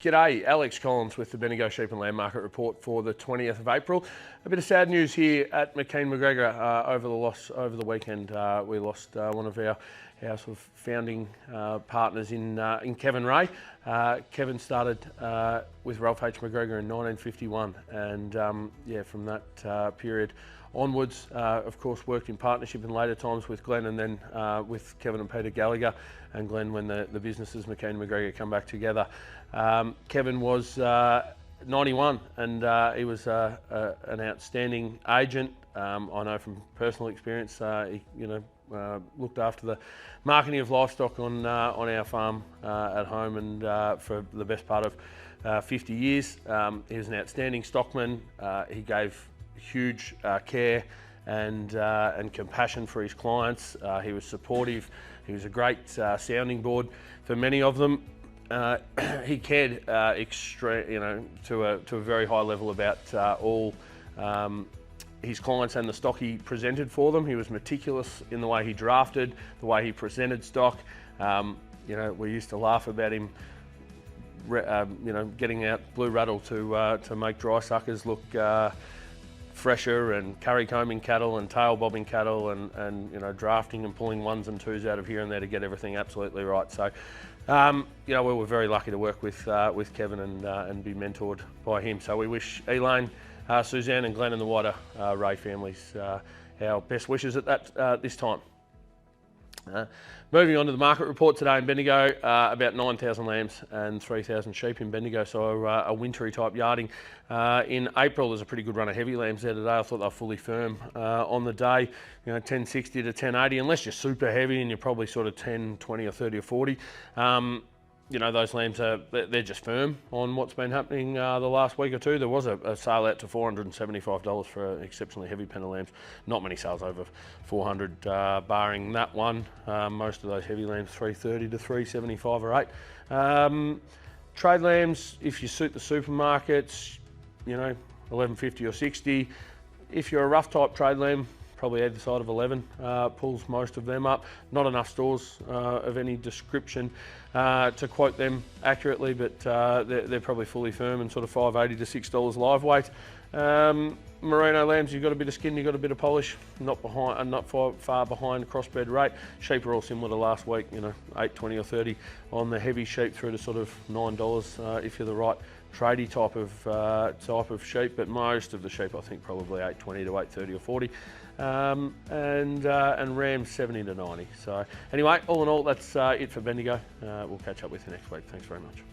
G'day, Alex Collins with the Bendigo Sheep and Lamb Market Report for the 20th of April. A bit of sad news here at McCain McGregor over the weekend. We lost one of our sort of founding partners in Kevin Ray. Kevin started with Ralph H. McGregor in 1951, and from that period onwards, of course, worked in partnership in later times with Glenn, and then with Kevin and Peter Gallagher, and Glenn when the businesses McCain and McGregor come back together. Kevin was 91, and he was an outstanding agent. I know from personal experience, he looked after the marketing of livestock on our farm at home, and for the best part of 50 years. He was an outstanding stockman. He gave huge care and compassion for his clients. He was supportive. He was a great sounding board for many of them. He cared to a very high level about all his clients and the stock he presented for them. He was meticulous in the way he drafted, the way he presented stock. We used to laugh about him getting out Blue Rattle to make dry suckers look fresher, and curry combing cattle and tail bobbing cattle, and drafting and pulling ones and twos out of here and there to get everything absolutely right. So we were very lucky to work with Kevin and be mentored by him. So we wish Elaine, Suzanne and Glenn and the wider Ray families our best wishes at this time. Moving on to the market report today in Bendigo, about 9,000 lambs and 3,000 sheep in Bendigo, so a wintry type yarding. In April, there's a pretty good run of heavy lambs there today. I thought they were fully firm on the day, 1060 to 1080, unless you're super heavy and you're probably sort of 10, 20 or 30 or 40. Those lambs they're just firm on what's been happening the last week or two. There was a sale out to $475 for an exceptionally heavy pen of lambs. Not many sales over 400, barring that one. Most of those heavy lambs 330 to 375 or 8. Trade lambs, if you suit the supermarkets, 1150 or 60. If you're a rough type trade lamb, probably either side of 11 pulls most of them up. Not enough stores of any description to quote them accurately, but they're probably fully firm and sort of $5.80 to $6 live weight. Merino lambs, you've got a bit of skin, you've got a bit of polish, not far behind crossbred rate. Sheep are all similar to last week, $8, 20 or 30 on the heavy sheep through to sort of $9 if you're the right tradie type of sheep, but most of the sheep I think probably $8.20 to $8.30 or 40. And rams 70 to 90. So anyway, all in all, that's it for Bendigo. We'll catch up with you next week. Thanks very much.